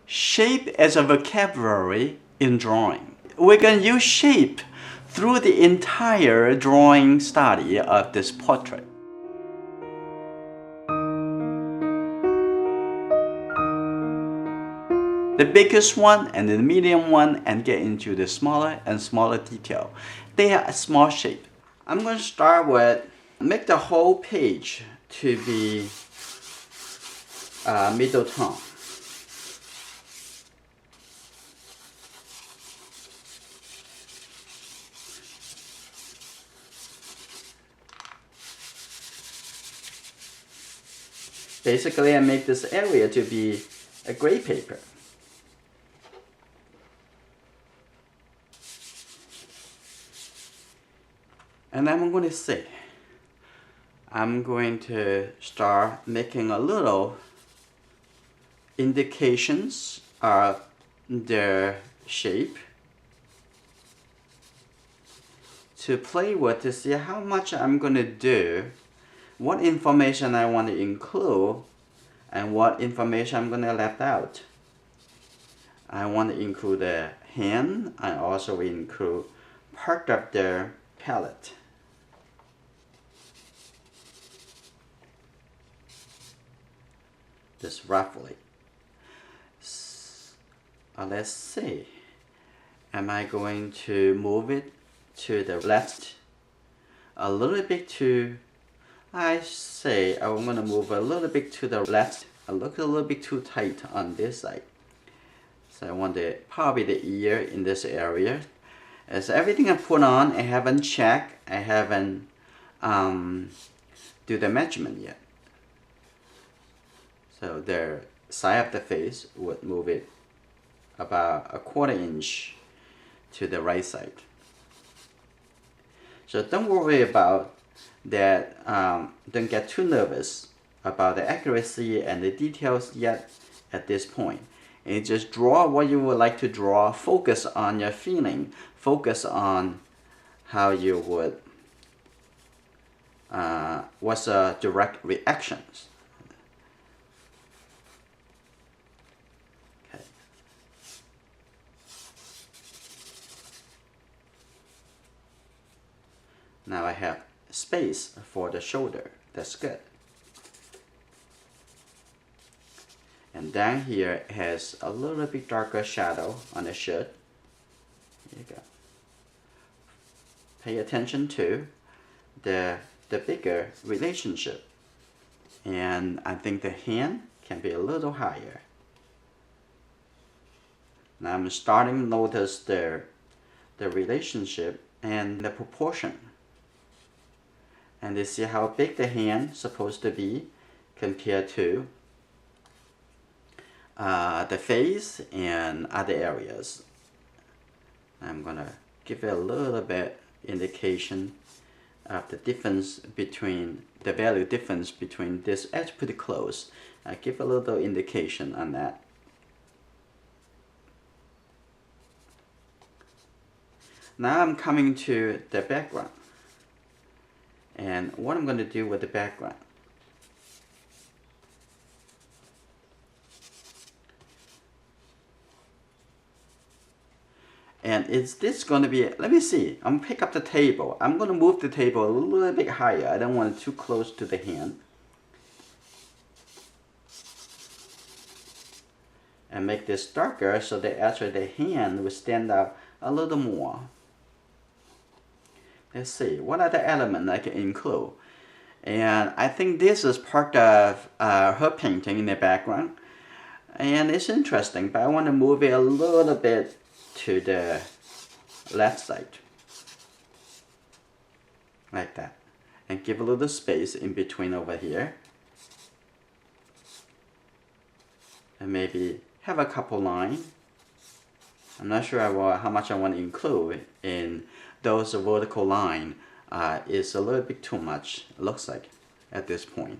shape as a vocabulary in drawing. We're going to use shape through the entire drawing study of this portrait. The biggest one and the medium one, and get into the smaller and smaller detail. They are a small shape. I'm going to start with make the whole page to be middle tone. Basically, I make this area to be a gray paper. And I'm going to say, I'm going to start making a little indications of the shape to play with to see how much I'm going to do, what information I want to include, and what information I'm going to left out. I want to include the hand. I also include part of the palette. Just roughly. Let's see. Am I going to move it to the left a little bit to, I say I'm going to move a little bit to the left. I look a little bit too tight on this side. So I want probably the ear in this area. As everything I put on, I haven't checked. I haven't do the measurement yet. So the side of the face would move it about 1/4 inch to the right side. So don't worry about that. Don't get too nervous about the accuracy and the details yet at this point. And just draw what you would like to draw. Focus on your feeling. Focus on how you would, what's a direct reactions. Okay. Now I have space for the shoulder. That's good. And down here it has a little bit darker shadow on the shirt. There you go. Pay attention to the bigger relationship. And I think the hand can be a little higher. Now I'm starting to notice the relationship and the proportion. And to see how big the hand is supposed to be compared to the face and other areas. I'm gonna give it a little bit indication of the difference between the value difference between this edge pretty close. I give a little indication on that. Now I'm coming to the background. And what I'm going to do with the background. And is this going to be, let me see, I'm going to pick up the table. I'm going to move the table a little bit higher. I don't want it too close to the hand. And make this darker so that actually the hand will stand out a little more. Let's see, what other element I can include? And I think this is part of her painting in the background. And it's interesting, but I want to move it a little bit to the left side. Like that. And give a little space in between over here. And maybe have a couple lines. I'm not sure how much I want to include in those vertical line. Is a little bit too much, it looks like, at this point.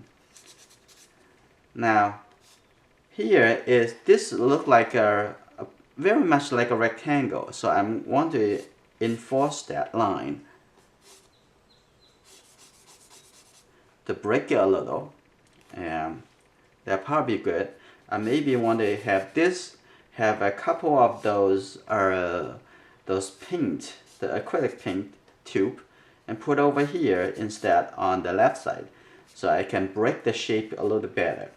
Now, here is, this look like very much like a rectangle, so I want to enforce that line to break it a little, and that'll probably be good. I maybe want to have this have a couple of those paint, the acrylic paint tube, and put over here instead on the left side, so I can break the shape a little better.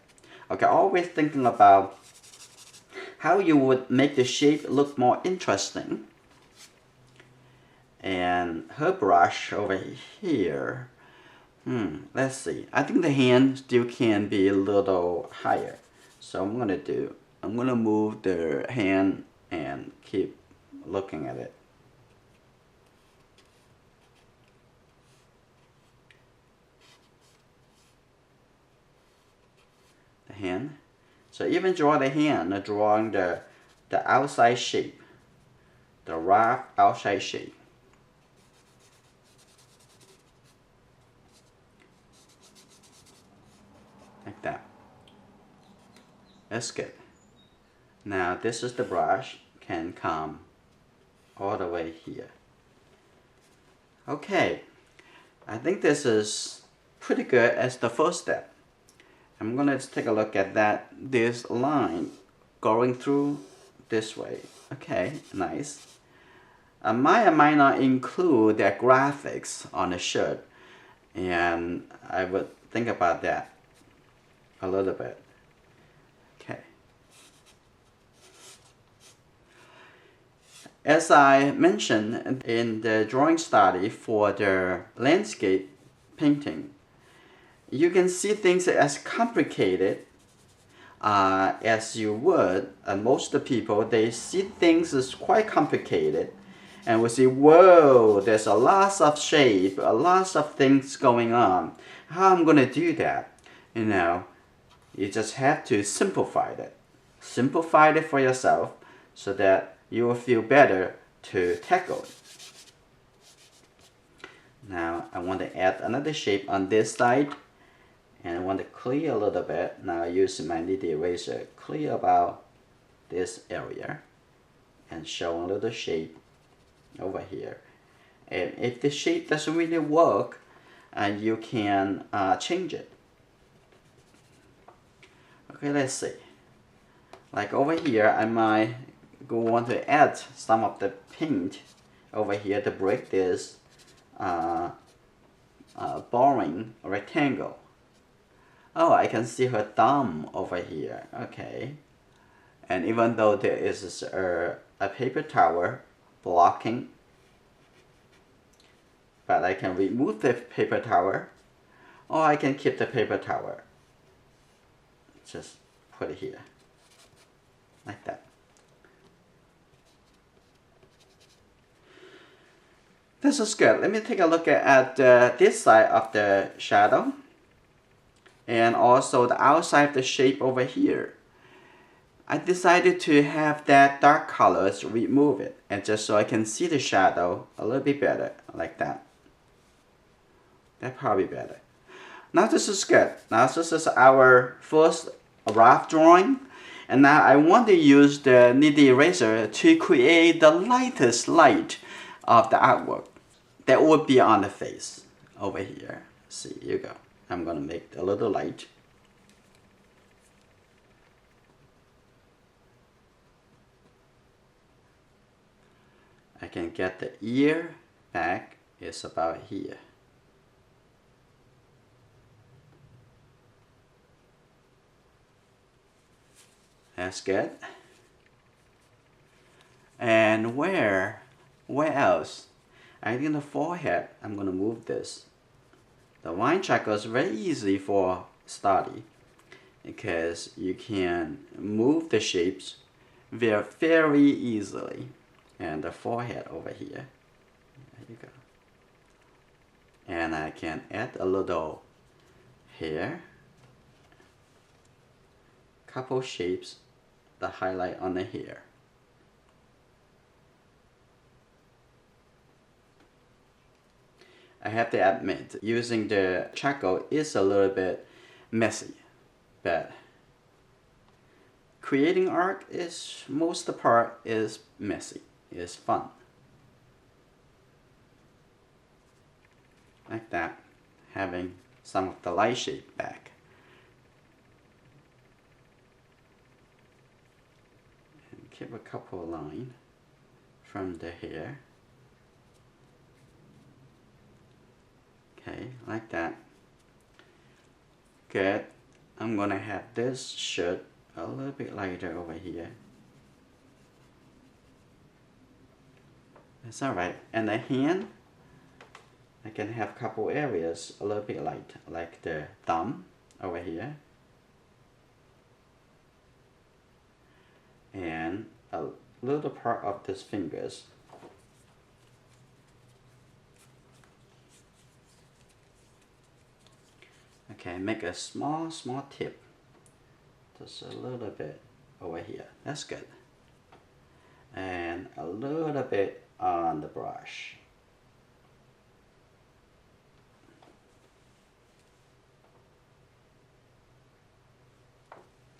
Okay, always thinking about how you would make the shape look more interesting. And her brush over here, let's see. I think the hand still can be a little higher. So I'm gonna move the hand and keep looking at it. The hand. So even draw the hand, drawing the outside shape, the rough outside shape. Like that. That's good. Now this is the brush, can come all the way here. Okay, I think this is pretty good as the first step. I'm gonna take a look at this line going through this way. Okay, nice. I might not include the graphics on the shirt, and I would think about that a little bit. Okay. As I mentioned in the drawing study for the landscape painting, you can see things as complicated as you would. Most people, they see things as quite complicated, and we see, whoa, there's a lot of shape, a lot of things going on. How I'm gonna do that? You know, you just have to simplify it. Simplify it for yourself so that you will feel better to tackle it. Now I want to add another shape on this side, and I want to clear a little bit. Now I use my nitty eraser, clear about this area and show a little shape over here. And if the shape doesn't really work, you can change it. Okay, let's see. Like over here, I might want to add some of the paint over here to break this boring rectangle. Oh, I can see her thumb over here. Okay. And even though there is a paper towel blocking, but I can remove the paper towel, or I can keep the paper towel. Just put it here, like that. This is good. Let me take a look at this side of the shadow, and also the outside of the shape over here. I decided to have that dark colors, remove it, and just so I can see the shadow a little bit better, like that. That's probably better. Now this is good. Now this is our first rough drawing, and now I want to use the nitty eraser to create the lightest light of the artwork that would be on the face over here. See, you go. I'm gonna make a little light. I can get the ear back. It's about here. That's good. And where else? I think the forehead, I'm gonna move this. The line checker is very easy for study because you can move the shapes very easily. And the forehead over here. There you go. And I can add a little hair. Couple shapes, the highlight on the hair. I have to admit, using the charcoal is a little bit messy, but creating art is, most of the part is messy, is fun. Like that, having some of the light shape back. And keep a couple lines from the hair. Okay, like that. Good. I'm gonna have this shirt a little bit lighter over here. That's alright. And the hand, I can have a couple areas a little bit light, like the thumb over here. And a little part of these fingers. Okay, make a small tip. Just a little bit over here. That's good. And a little bit on the brush.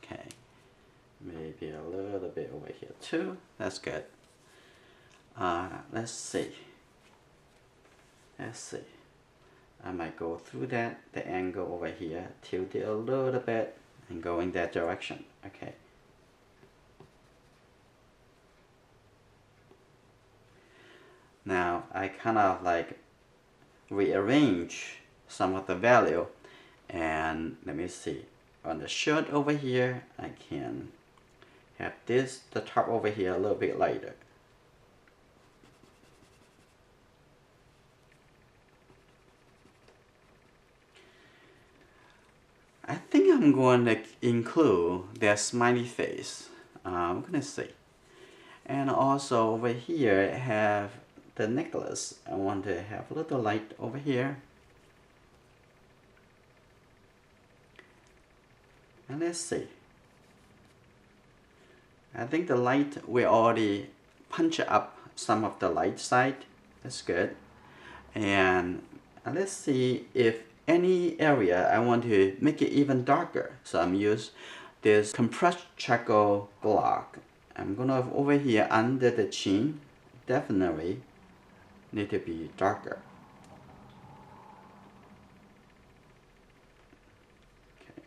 Okay, maybe a little bit over here too. That's good. Let's see. I might go through that, the angle over here, tilt it a little bit and go in that direction. Okay. Now I kind of like rearrange some of the value, and let me see. On the shirt over here, I can have this, the top over here, a little bit lighter. I think I'm going to include their smiley face. I'm going to see. And also over here, I have the necklace. I want to have a little light over here. And let's see. I think the light, we already punch up some of the light side. That's good. And let's see if any area I want to make it even darker. So I'm use this compressed charcoal block. I'm gonna over here under the chin, definitely need to be darker. Okay.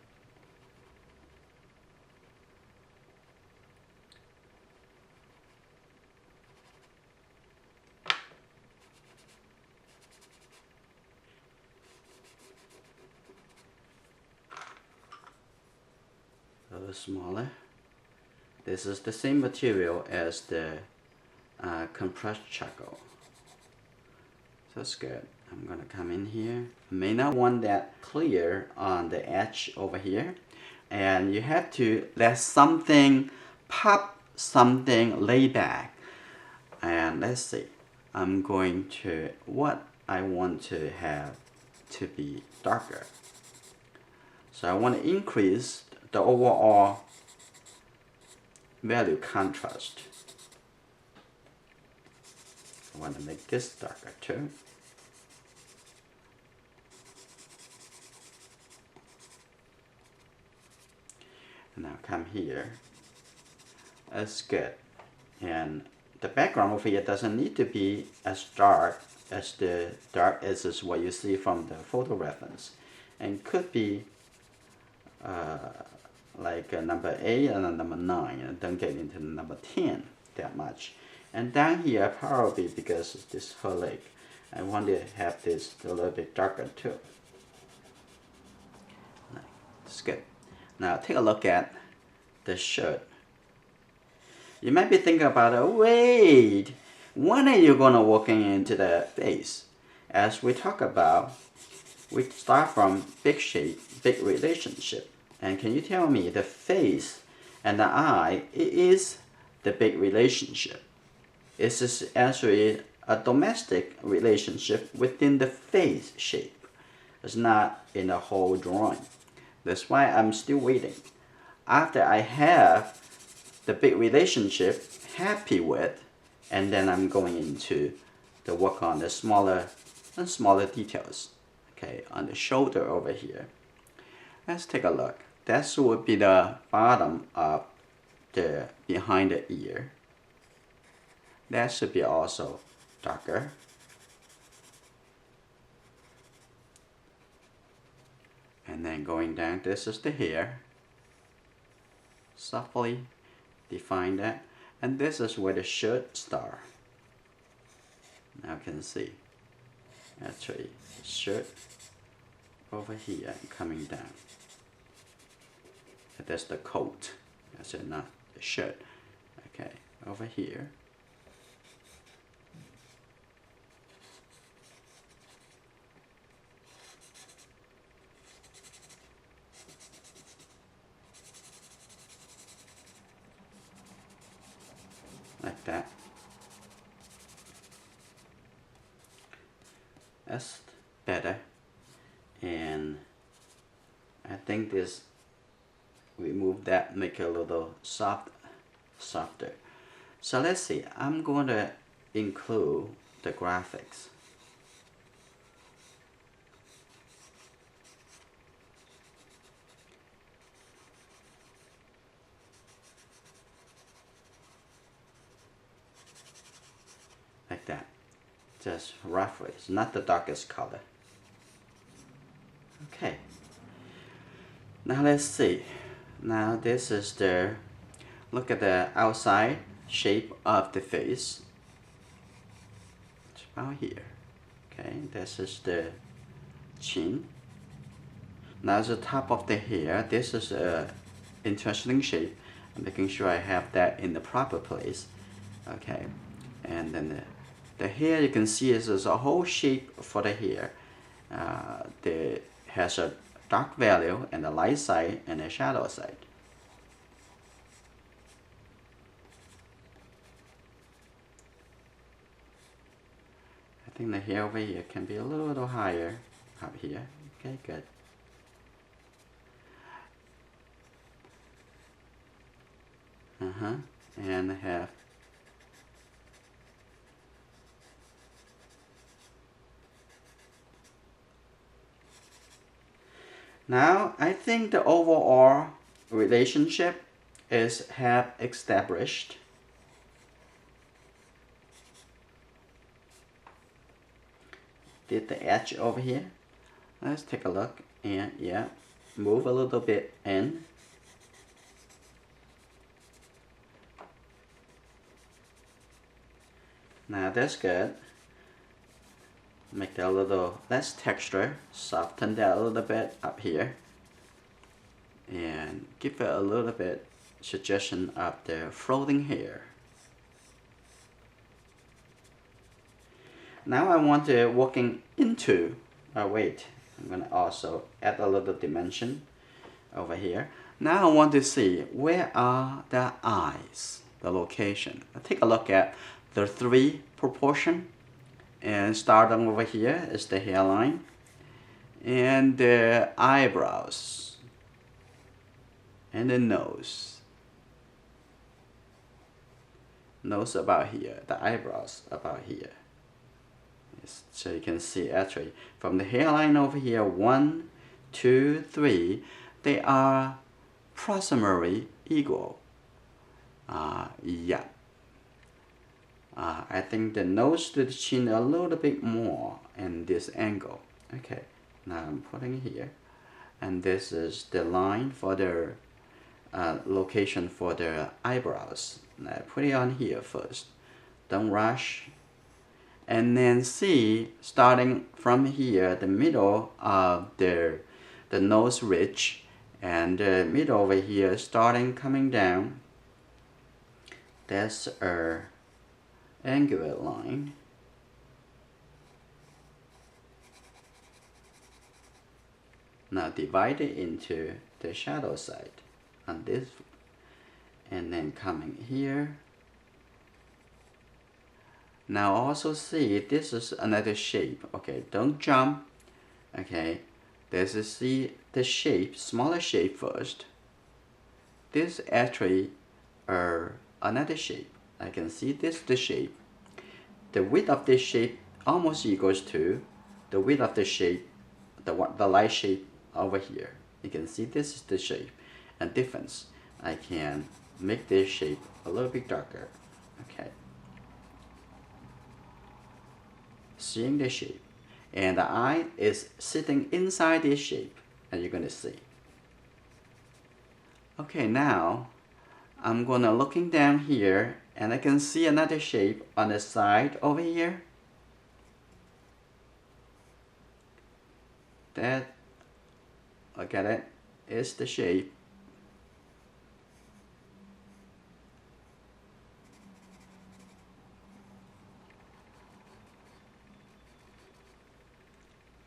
A little smaller. This is the same material as the compressed charcoal. So that's good. I'm gonna come in here. May not want that clear on the edge over here. And you have to let something pop, something lay back. And let's see. I'm going to, what I want to have to be darker. So I want to increase the overall value contrast. I want to make this darker too. And now come here. That's good. And the background over here doesn't need to be as dark as is what you see from the photo reference, and could be like number 8 and number 9, and don't get into number 10 that much. And down here, probably because of this whole leg, I want to have this a little bit darker too. That's good. Now take a look at the shirt. You might be thinking about it, wait, when are you gonna walking into the face? As we talk about, we start from big shape, big relationship. And can you tell me the face and the eye, it is the big relationship. This is actually a domestic relationship within the face shape. It's not in the whole drawing. That's why I'm still waiting. After I have the big relationship happy with, and then I'm going into the work on the smaller and smaller details. Okay, on the shoulder over here. Let's take a look. That would be the bottom of the behind the ear. That should be also darker. And then going down, this is the hair. Softly define that. And this is where the shirt start. Now you can see, actually, the shirt over here coming down. That's the coat. That's not the shirt. Okay, over here. Like that. That's better. And I think this, we move that, make it a little softer. So let's see, I'm going to include the graphics. Like that, just roughly. It's not the darkest color. Okay, now let's see. Now this is the, look at the outside shape of the face. It's about here. Okay, this is the chin. Now the top of the hair, this is a interesting shape. I'm making sure I have that in the proper place. Okay, and then the hair, you can see is a whole shape for the hair. There has a dark value and a light side and a shadow side. I think the hair over here can be a little higher up here. Okay, good. And have now I think the overall relationship is have established. Did the edge over here. Let's take a look, and yeah, move a little bit in. Now that's good. Make that a little less texture, soften that a little bit up here, and give it a little bit suggestion of the floating hair. Now I want to walking into, wait, I'm gonna also add a little dimension over here. Now I want to see where are the eyes, the location. Take a look at the three proportion, and starting over here is the hairline and the eyebrows and the nose. Nose about here, the eyebrows about here. So you can see actually from the hairline over here, 1, 2, 3, they are approximately equal. Yeah. I think the nose to the chin a little bit more in this angle. Okay, now I'm putting here, and this is the line for the location for the eyebrows. Now put it on here first. Don't rush. And then see, starting from here, the middle of the nose ridge, and the middle over here, starting coming down. That's a angular line. Now divide it into the shadow side on this, and then coming here. Now also see, this is another shape. Okay, don't jump. Okay, this is see the shape, smaller shape first. This actually another shape. I can see this the shape. The width of this shape almost equals to the width of the shape, the light shape over here. You can see this is the shape and difference. I can make this shape a little bit darker. Okay. Seeing the shape, and the eye is sitting inside this shape, and you're gonna see. Okay, now I'm gonna looking down here And I can see another shape on the side over here. That, look at it, is the shape.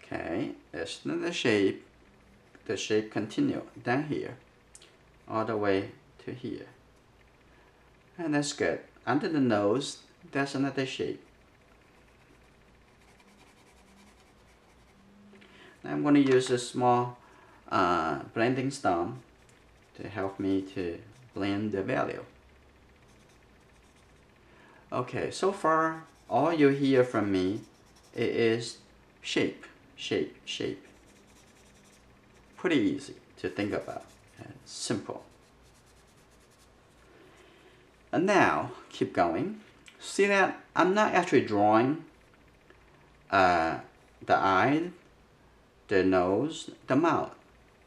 Okay, that's another shape. The shape continue down here, all the way to here. And that's good. Under the nose, there's another shape. Now I'm going to use a small blending stone to help me to blend the value. Okay, so far all you hear from me is shape, shape, shape. Pretty easy to think about and simple. And now keep going. See that I'm not actually drawing the eye, the nose, the mouth.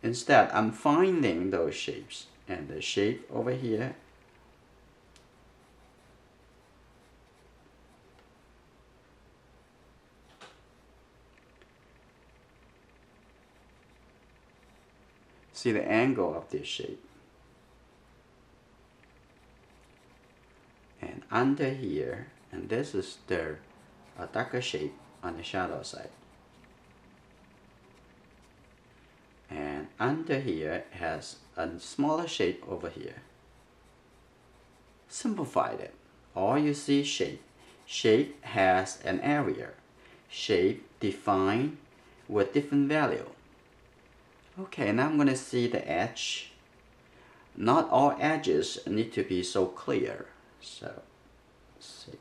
Instead, I'm finding those shapes. And the shape over here, see the angle of this shape. And under here, and this is the darker shape on the shadow side. And under here has a smaller shape over here. Simplified it. All you see shape. Shape has an area. Shape defined with different value. Okay, now I'm going to see the edge. Not all edges need to be so clear. So, let's see.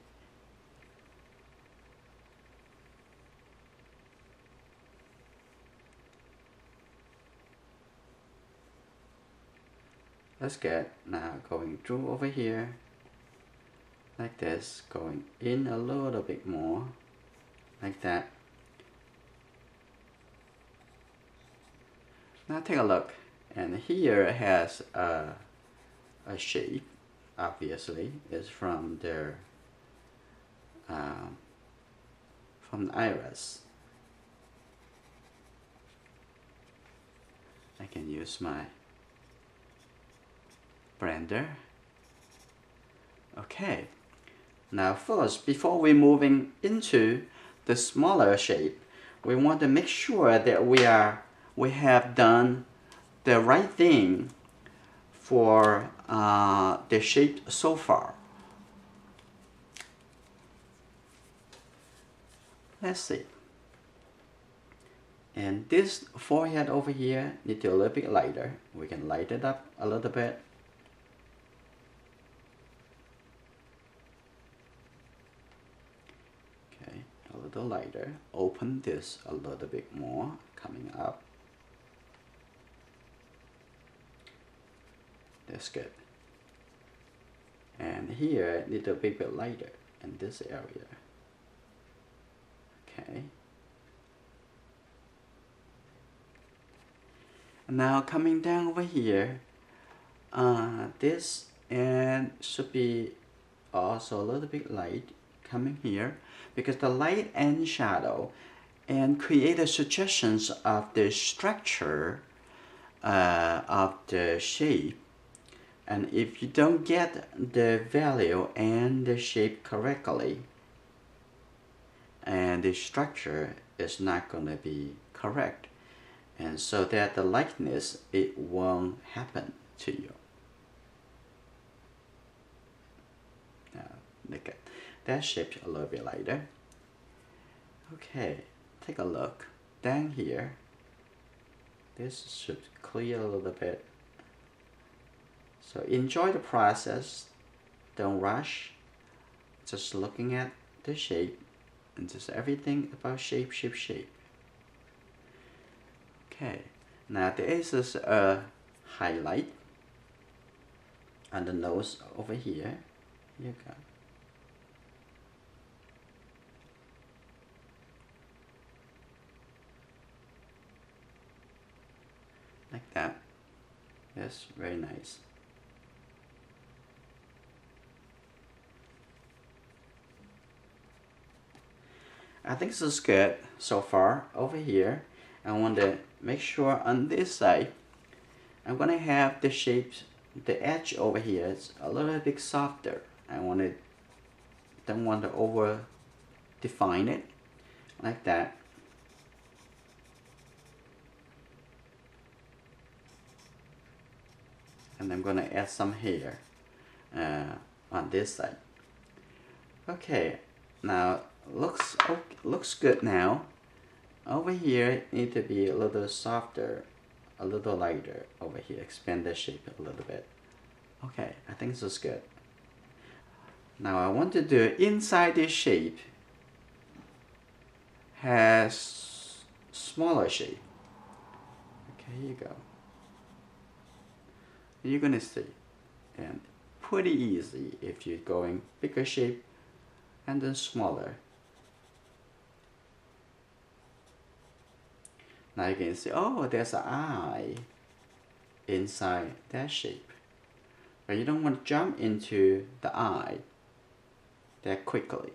That's good. Now going through over here, like this, going in a little bit more, like that. Now take a look, and here it has a shape. Obviously, is from the iris. I can use my blender. Okay. Now first, before we moving into the smaller shape, we want to make sure that we have done the right thing for the shape so far. Let's see. And this forehead over here needs to be a little bit lighter. We can light it up a little bit. Okay, a little lighter. Open this a little bit more, coming up. That's good. And here, a little bit lighter in this area. Okay. Now coming down over here, this and should be also a little bit light coming here, because the light and shadow and create a suggestions of the structure of the shape. And if you don't get the value and the shape correctly, and the structure is not going to be correct, and so that the likeness, it won't happen to you. Now look at that shape a little bit lighter. Okay, take a look down here. This should clear a little bit. So enjoy the process, don't rush, just looking at the shape and just everything about shape, shape, shape. Okay, now there is a highlight on the nose over here. Here you go. Like that. That's very nice. I think this is good so far. Over here, I want to make sure on this side, I'm gonna have the shapes, the edge over here is a little bit softer. Don't want to over define it like that. And I'm gonna add some here on this side. Okay, now looks good now. Over here it need to be a little softer, a little lighter over here. Expand the shape a little bit. Okay, I think this is good. Now I want to do inside this shape has smaller shape. Okay, here you go. You're gonna see, and pretty easy if you're going bigger shape and then smaller. Now you can see, oh, there's an eye inside that shape. But you don't want to jump into the eye that quickly.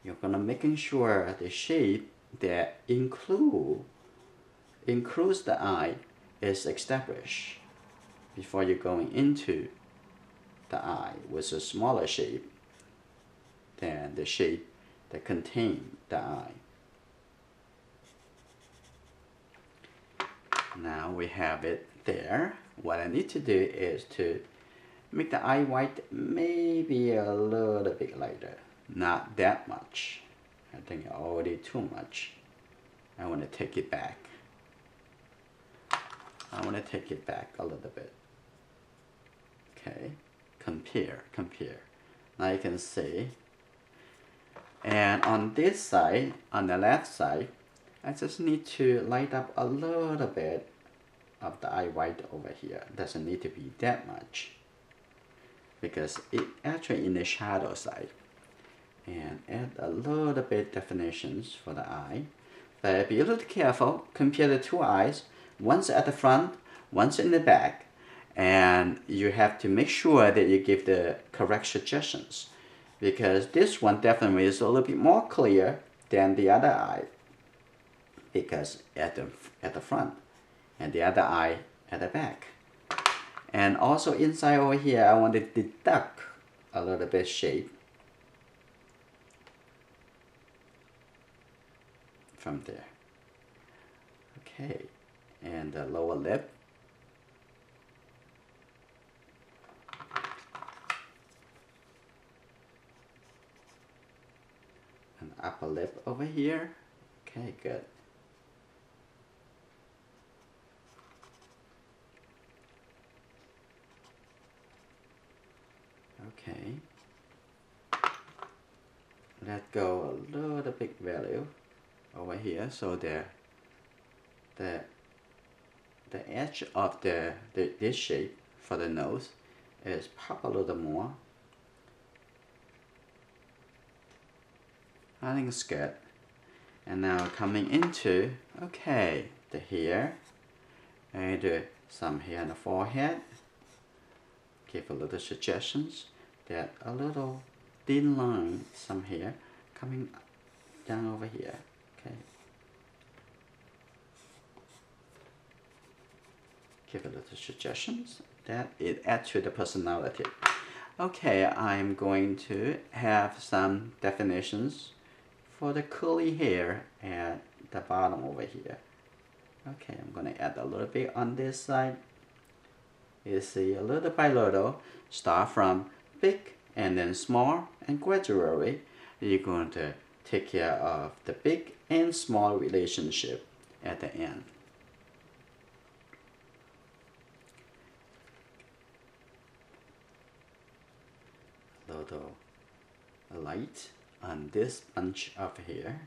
You're gonna making sure the shape that includes the eye is established before you're going into the eye with a smaller shape than the shape that contains the eye. Now we have it there. What I need to do is to make the eye white maybe a little bit lighter. Not that much. I think already too much. I want to take it back. I want to take it back a little bit. Okay, compare. Now you can see. And on this side, on the left side, I just need to light up a little bit of the eye white over here. Doesn't need to be that much because it actually in the shadow side. And add a little bit definitions for the eye. But be a little careful. Compare the two eyes. One's at the front, one's in the back. And you have to make sure that you give the correct suggestions. Because this one definitely is a little bit more clear than the other eye. Because at the front. And the other eye at the back. And also inside over here, I want to deduct a little bit shape from there. Okay, and the lower lip. And upper lip over here. Okay, good. Okay. Let go a little bit value over here, so the edge of this shape for the nose is pop a little more. I think it's good. And now coming into, okay, the hair, and do some hair on the forehead. Give a little suggestions that a little thin line, some hair coming down over here. Okay. Give a little suggestions that it adds to the personality. Okay, I'm going to have some definitions for the curly hair at the bottom over here. Okay, I'm going to add a little bit on this side. You see, a little by little, start from big and then small, and gradually you're going to take care of the big and small relationship at the end. A little light on this bunch of hair.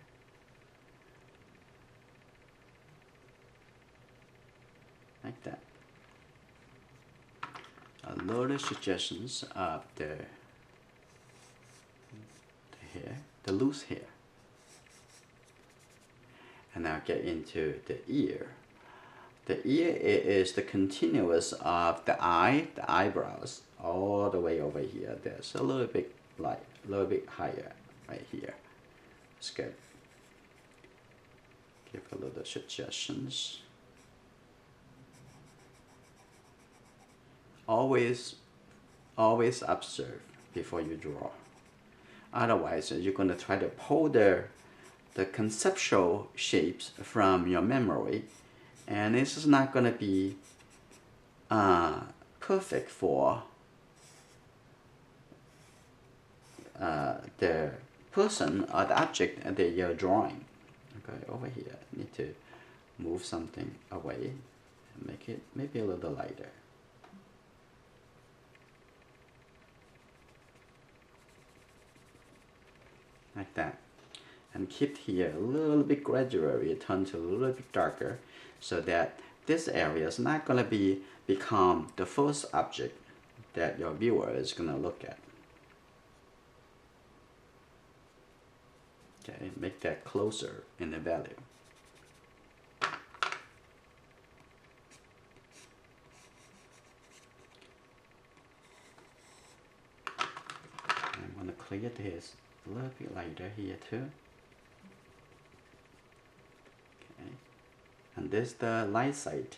Like that. A little suggestions of the hair, the loose hair. And now get into the ear. The ear is the continuous of the eye, the eyebrows, all the way over here. There's a little bit light, a little bit higher right here. It's good. Give a little suggestions. Always observe before you draw. Otherwise, you're going to try to pull the conceptual shapes from your memory, and this is not going to be perfect for the person or the object that you're drawing. Okay, over here, I need to move something away and make it maybe a little lighter. Like that. And keep here a little bit gradually, turn to a little bit darker, so that this area is not going to become the first object that your viewer is going to look at. Okay, make that closer in the value. I'm going to clear this a little bit lighter here too. Okay, and this the light side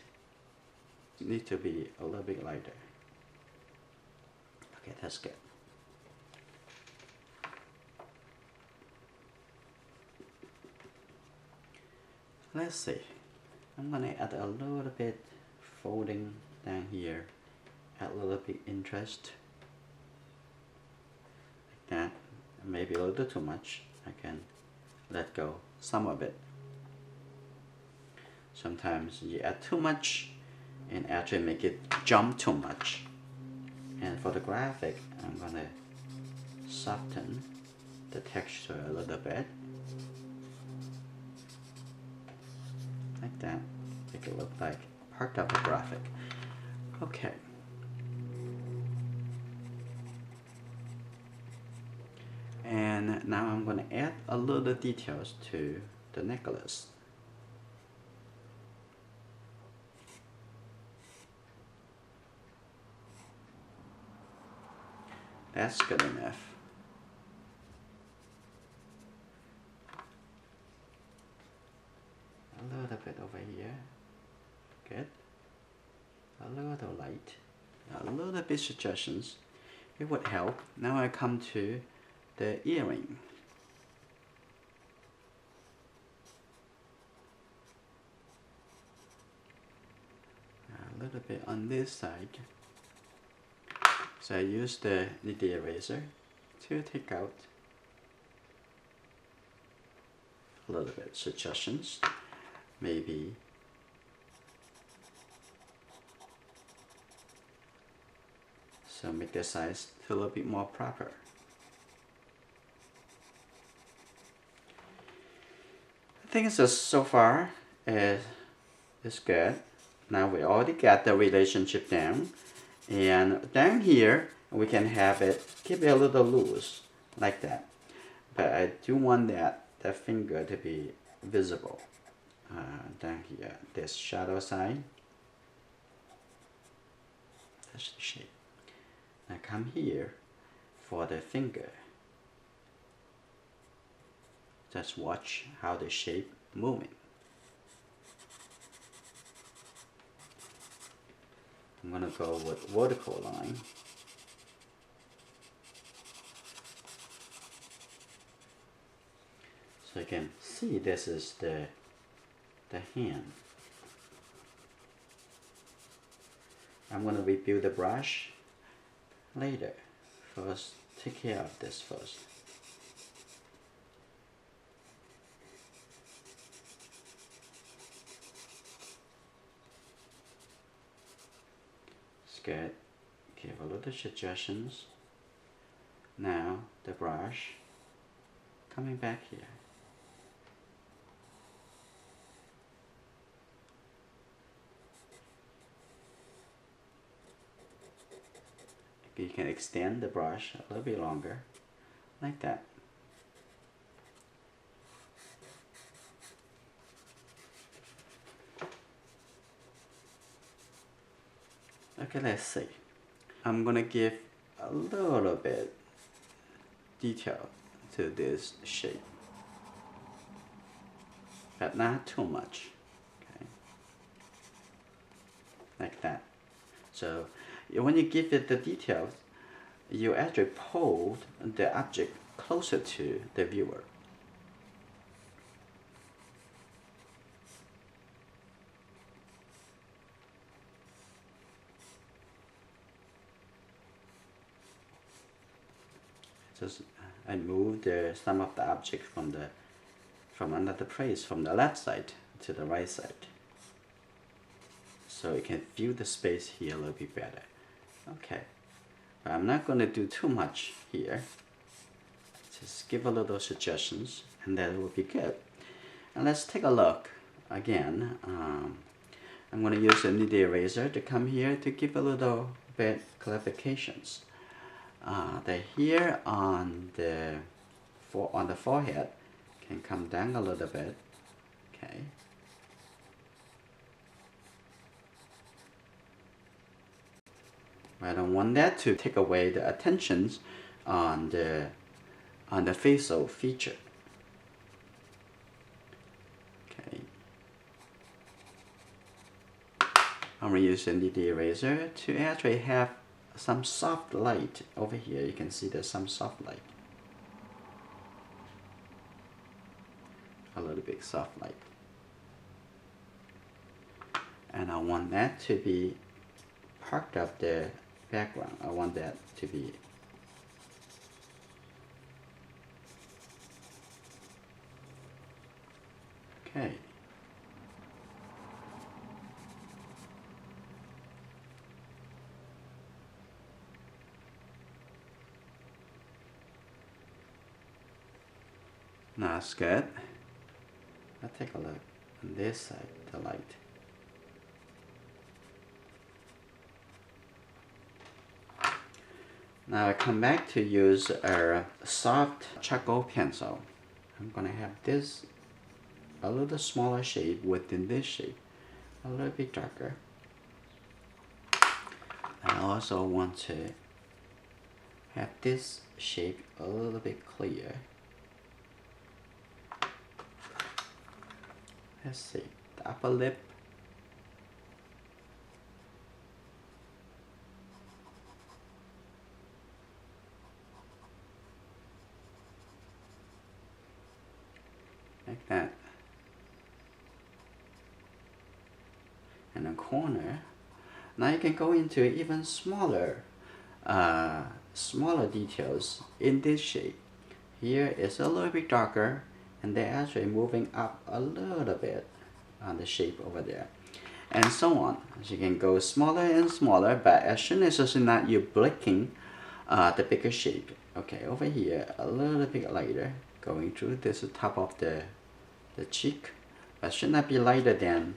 needs to be a little bit lighter. Okay, that's good. Let's see. I'm gonna add a little bit folding down here, add a little bit interest, like that. Maybe a little too much. I can let go some of it. Sometimes you add too much and actually make it jump too much. And for the graphic, I'm gonna soften the texture a little bit. Like that. Make it look like part of the graphic. Okay. And now I'm going to add a little details to the necklace. That's good enough. A little bit over here. Good. A little light. A little bit suggestions. It would help. Now I come to the earring. A little bit on this side. So I use the eraser to take out a little bit suggestions. Maybe so make the size a little bit more proper. I think it's just so far is good. Now we already got the relationship down, and down here we can have it, keep it a little loose like that. But I do want that finger to be visible. Down here, this shadow side. That's the shape. Now come here for the finger. Just watch how the shape moving. I'm gonna go with vertical line. So you can see this is the hand. I'm gonna rebuild the brush later. First, take care of this first. It's good. Give a little suggestions. Now the brush coming back here. You can extend the brush a little bit longer, like that. Okay, let's see. I'm gonna give a little bit detail to this shape. but not too much. Okay, like that. So when you give it the details, you actually pull the object closer to the viewer. Just I move some of the object from another place, from the left side to the right side, so you can view the space here a little bit better. Okay, but I'm not going to do too much here. Just give a little suggestions, and that will be good. And let's take a look again. I'm going to use a nifty eraser to come here to give a little bit clarifications. The hair on the forehead can come down a little bit. Okay. I don't want that to take away the attention on the facial feature. Okay. I'm going to use a nifty eraser to actually have some soft light over here. You can see there's some soft light. A little bit soft light. And I want that to be part of the background. I want that to be okay. Now that's good. I'll take a look on this side, the light. Now I come back to use a soft charcoal pencil. I'm gonna have this a little smaller shape within this shape, a little bit darker. I also want to have this shape a little bit clear. Let's see, the upper lip. Like that. And the corner. Now you can go into even smaller details in this shape. Here is a little bit darker, and they're actually moving up a little bit on the shape over there, and so on. So you can go smaller and smaller, but as soon as you're blinking the bigger shape. Okay, over here a little bit lighter, going through this top of the cheek, but should not be lighter than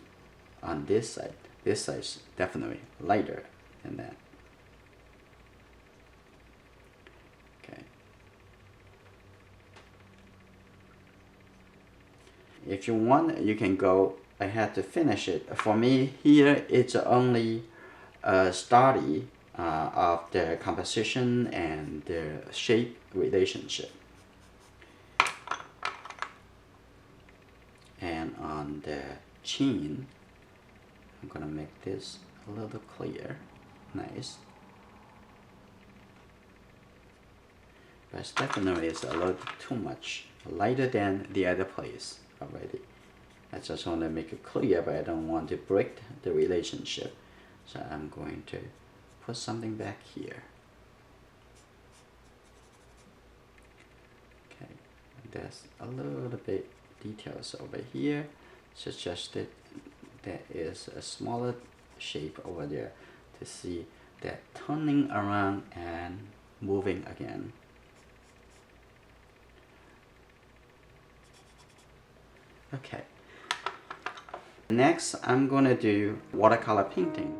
on this side. This side is definitely lighter than that. Okay. If you want, you can go ahead to finish it. For me, here it's only a study of the composition and the shape relationship. And on the chin, I'm gonna make this a little clear, nice. But it's definitely is a little too much, lighter than the other place already. I just want to make it clear, but I don't want to break the relationship. So I'm going to put something back here. Okay, and there's a little bit details over here, suggested there is a smaller shape over there to see that turning around and moving again. Okay, next I'm gonna do watercolor painting.